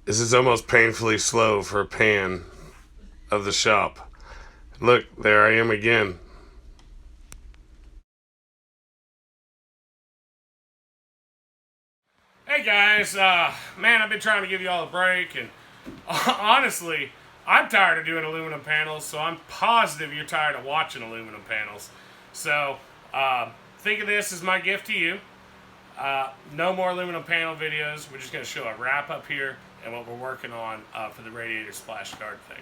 This is almost painfully slow for a pan of the shop. Look, there I am again. Hey guys, man, I've been trying to give you all a break, and honestly, I'm tired of doing aluminum panels, so I'm positive you're tired of watching aluminum panels. So, think of this as my gift to you. No more aluminum panel videos. We're just going to show a wrap up here and what we're working on for the radiator splash guard thing.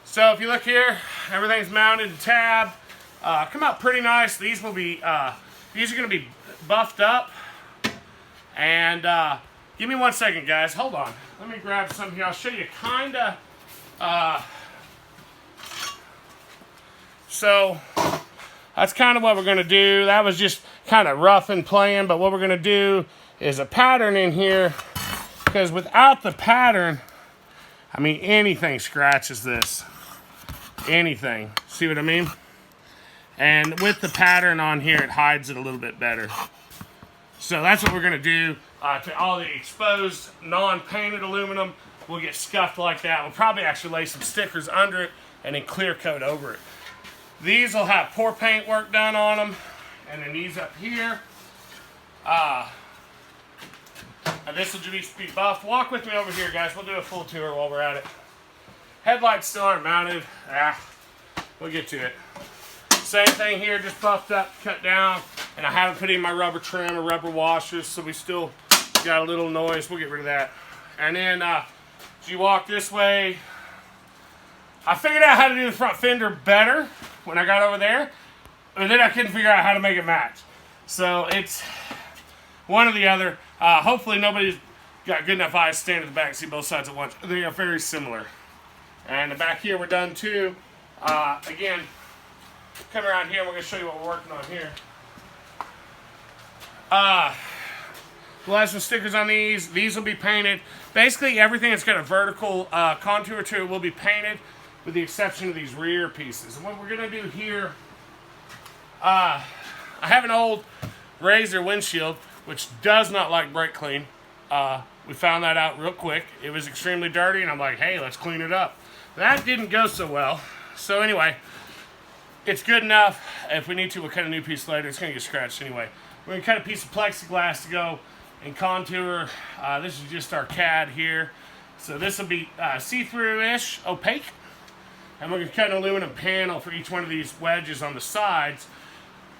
So if you look here, everything's mounted in tab. Come out pretty nice. These will be, these are going to be buffed up. And give me 1 second, guys. Hold on. Let me grab some here. I'll show you kind of. So that's kind of what we're going to do. That was just kind of rough and playing, but what we're going to do is a pattern in here, because without the pattern, I mean, anything scratches this. Anything. See what I mean? And with the pattern on here, it hides it a little bit better. So that's what we're going to do to all the exposed, non-painted aluminum. We'll get scuffed like that. We'll probably actually lay some stickers under it and then clear coat over it. These will have pour paint work done on them. And then these up here. This will just be buffed. Walk with me over here, guys. We'll do a full tour while we're at it. Headlights still aren't mounted. We'll get to it. Same thing here, just buffed up, cut down. And I haven't put in my rubber trim or rubber washers, so we still got a little noise. We'll get rid of that. And then as you walk this way, I figured out how to do the front fender better when I got over there. And then I couldn't figure out how to make it match. So it's one or the other. Hopefully nobody's got good enough eyes to stand at the back and see both sides at once. They are very similar. And the back here we're done too. Again, come around here and we're going to show you what we're working on here. We'll have some stickers on these. These will be painted. Basically everything that's got a vertical contour to it will be painted, with the exception of these rear pieces. And what we're going to do here, I have an old Razor windshield, which does not like brake clean. We found that out real quick. It was extremely dirty, and I'm like, hey, let's clean it up. That didn't go so well. So anyway, it's good enough. If we need to, we'll cut a new piece later. It's going to get scratched anyway. We're going to cut a piece of plexiglass to go and contour. This is just our CAD here. So this will be see-through-ish, opaque. And we're going to cut an aluminum panel for each one of these wedges on the sides.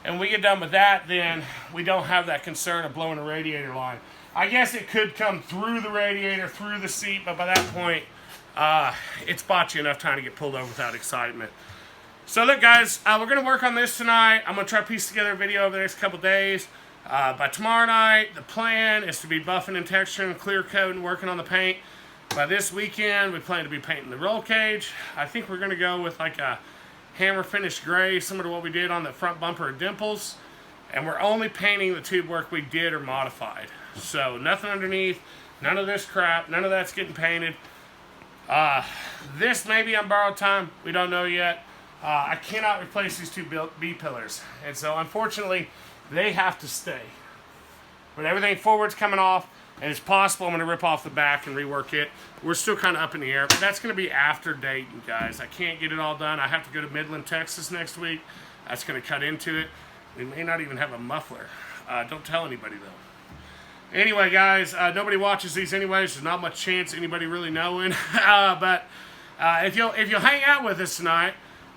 And when we get done with that, then we don't have that concern of blowing a radiator line. I guess it could come through the radiator, through the seat, but by that point, it's bought you enough time to get pulled over without excitement. So look, guys, we're going to work on this tonight. I'm going to try to piece together a video over the next couple days. By tomorrow night, the plan is to be buffing and texturing, clear coat, and working on the paint. By this weekend, we plan to be painting the roll cage. I think we're going to go with like a hammer finish gray, similar to what we did on the front bumper of Dimples. And we're only painting the tube work we did or modified. So nothing underneath, none of this crap, none of that's getting painted. This may be on borrowed time. We don't know yet. I cannot replace these two B-pillars. And so, unfortunately, they have to stay. But everything forward's coming off, and it's possible I'm going to rip off the back and rework it. We're still kind of up in the air, but that's going to be after Dayton, guys. I can't get it all done. I have to go to Midland, Texas next week. That's going to cut into it. We may not even have a muffler. Don't tell anybody, though. Anyway, guys, nobody watches these anyways. There's not much chance anybody really knowing. But if you'll hang out with us tonight,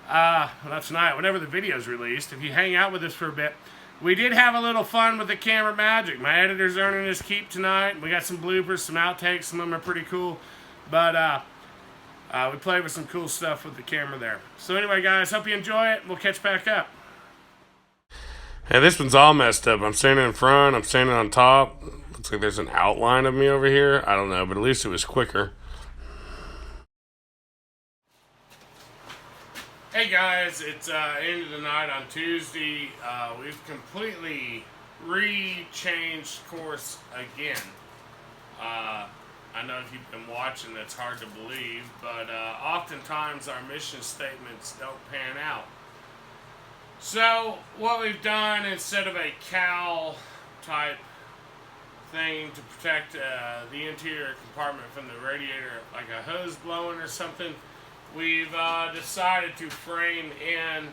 well, not tonight, whenever the video's released, if you hang out with us for a bit, we did have a little fun with the camera magic. My editor's earning his keep tonight. We got some bloopers, some outtakes. Some of them are pretty cool. But we played with some cool stuff with the camera there. So anyway, guys, hope you enjoy it. We'll catch back up. Hey, this one's all messed up. I'm standing in front. I'm standing on top. Looks like there's an outline of me over here. I don't know, but at least it was quicker. Hey guys, it's end of the night on Tuesday. We've completely changed course again. I know if you've been watching, that's hard to believe, but oftentimes our mission statements don't pan out. So what we've done, instead of a cowl type thing to protect the interior compartment from the radiator, like a hose blowing or something, we've decided to frame in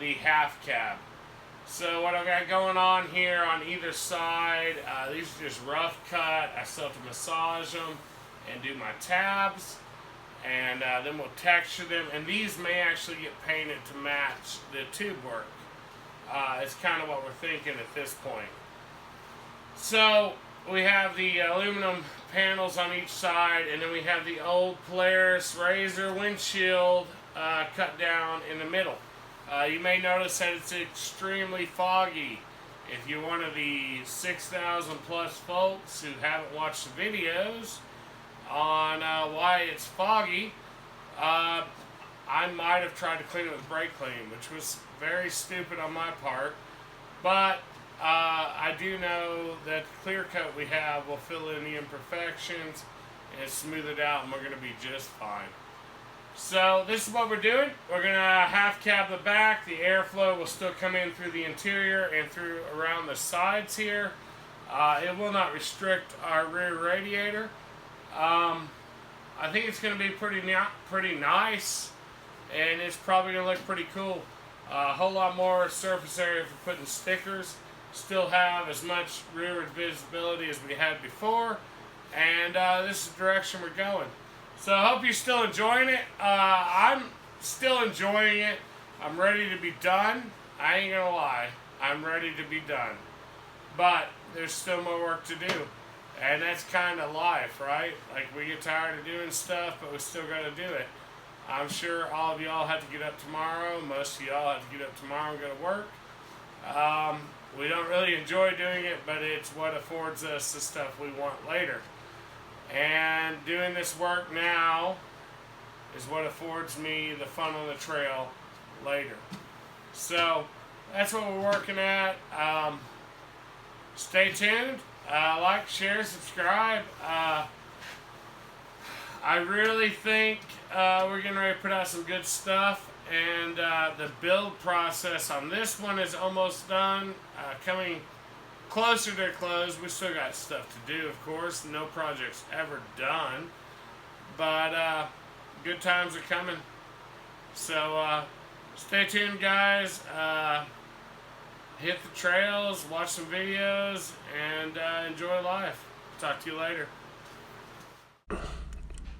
the half cab. So what I've got going on here on either side, these are just rough cut. I still have to massage them and do my tabs, and then we'll texture them, and these may actually get painted to match the tube work. It's kind of what we're thinking at this point. So we have the aluminum panels on each side, and then we have the old Polaris Razor windshield cut down in the middle. You may notice that it's extremely foggy. If you're one of the 6,000 plus folks who haven't watched the videos on why it's foggy, I might have tried to clean it with brake clean, which was very stupid on my part, but I do know that the clear coat we have will fill in the imperfections and smooth it out, and we're going to be just fine. So this is what we're doing. We're going to half cab the back. The airflow will still come in through the interior and through around the sides here. It will not restrict our rear radiator. I think it's going to be pretty nice, and it's probably going to look pretty cool. A whole lot more surface area for putting stickers. Still have as much rearward visibility as we had before, and this is the direction we're going. So I hope you're still enjoying it. I'm still enjoying it. I'm ready to be done. I ain't gonna lie. I'm ready to be done. But there's still more work to do. And that's kind of life, right? Like, we get tired of doing stuff, but we still got to do it. I'm sure all of y'all have to get up tomorrow. Most of y'all have to get up tomorrow and go to work. We don't really enjoy doing it, but it's what affords us the stuff we want later. And doing this work now is what affords me the fun on the trail later. So that's what we're working at. Stay tuned. Like, share, subscribe. I really think we're getting ready to put out some good stuff. And the build process on this one is almost done. Coming closer to close. We still got stuff to do, of course. No project's ever done. But good times are coming. So stay tuned, guys. Hit the trails, watch some videos, and enjoy life. Talk to you later.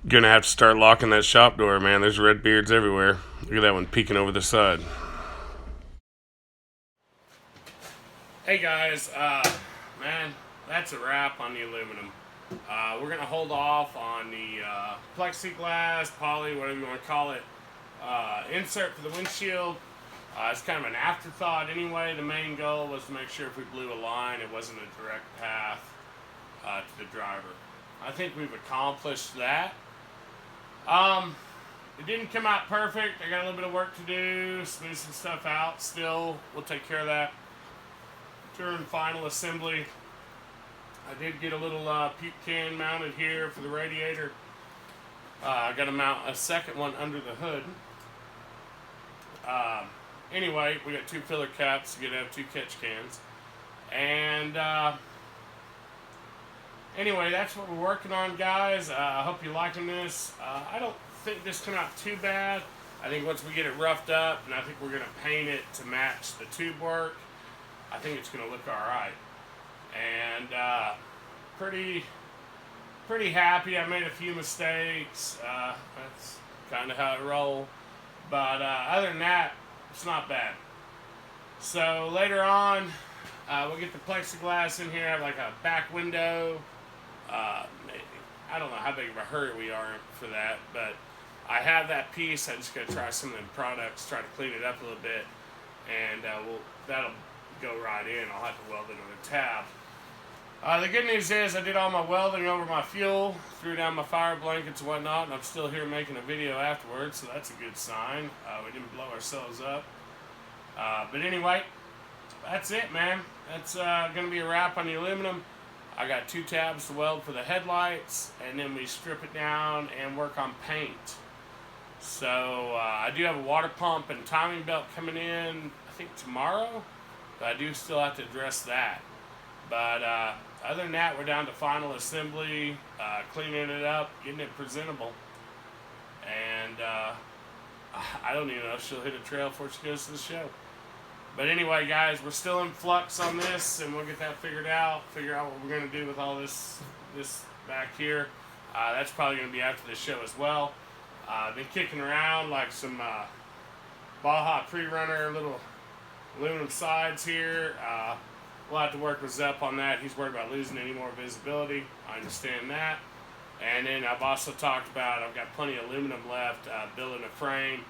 Gonna have to start locking that shop door, man. There's Redbeards everywhere. Look at that one peeking over the side. Hey guys, man, that's a wrap on the aluminum. We're gonna hold off on the plexiglass, poly, whatever you want to call it, insert for the windshield. It's kind of an afterthought anyway. The main goal was to make sure if we blew a line, it wasn't a direct path to the driver. I think we've accomplished that. It didn't come out perfect. I got a little bit of work to do, smooth some stuff out. Still, we'll take care of that during final assembly. I did get a little puke can mounted here for the radiator. I got to mount a second one under the hood. Anyway, we got 2 filler caps. You're going to have 2 catch cans. And anyway, that's what we're working on, guys. I hope you're liking this. I don't think this turned out too bad. I think once we get it roughed up, and I think we're going to paint it to match the tube work, I think it's going to look all right. And pretty happy. I made a few mistakes. That's kind of how it rolls. But other than that, it's not bad. So later on, we'll get the plexiglass in here, have like a back window. Maybe. I don't know how big of a hurry we are for that, but I have that piece. I just got to try some of them products, try to clean it up a little bit, and that'll go right in. I'll have to weld it on the tab. The good news is I did all my welding over my fuel, threw down my fire blankets and whatnot, and I'm still here making a video afterwards, so that's a good sign. We didn't blow ourselves up. But anyway, that's it, man. That's going to be a wrap on the aluminum. I got 2 tabs to weld for the headlights, and then we strip it down and work on paint. So I do have a water pump and timing belt coming in, I think tomorrow, but I do still have to address that. But other than that, we're down to final assembly, cleaning it up, getting it presentable. And I don't even know if she'll hit a trail before she goes to the show. But anyway, guys, we're still in flux on this, and we'll get that figured out. Figure out what we're going to do with all this back here. That's probably going to be after the show as well. Been kicking around like some Baja pre-runner little aluminum sides here. We'll have to work with Zepp on that. He's worried about losing any more visibility. I understand that. And then I've also talked about I've got plenty of aluminum left, building a frame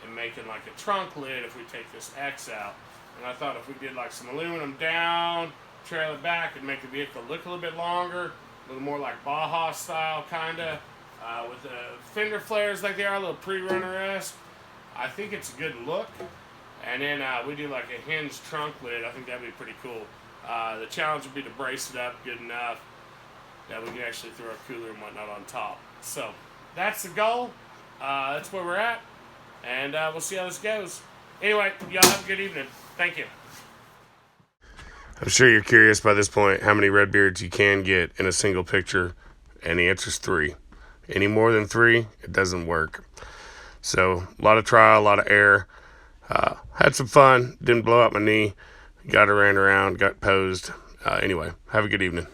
and making like a trunk lid if we take this X out. And I thought if we did like some aluminum down, trail it back, and make the vehicle look a little bit longer, a little more like Baja style kinda, with the fender flares like they are, a little pre-runner-esque. I think it's a good look. And then we do like a hinged trunk lid. I think that'd be pretty cool. The challenge would be to brace it up good enough that we can actually throw a cooler and whatnot on top. So that's the goal. That's where we're at. And we'll see how this goes. Anyway, y'all have a good evening. Thank you. I'm sure you're curious by this point how many Redbeards you can get in a single picture. And the answer's 3. Any more than 3, it doesn't work. So a lot of trial, a lot of error. Had some fun. Didn't blow out my knee. Got her ran around, got posed. Anyway, have a good evening.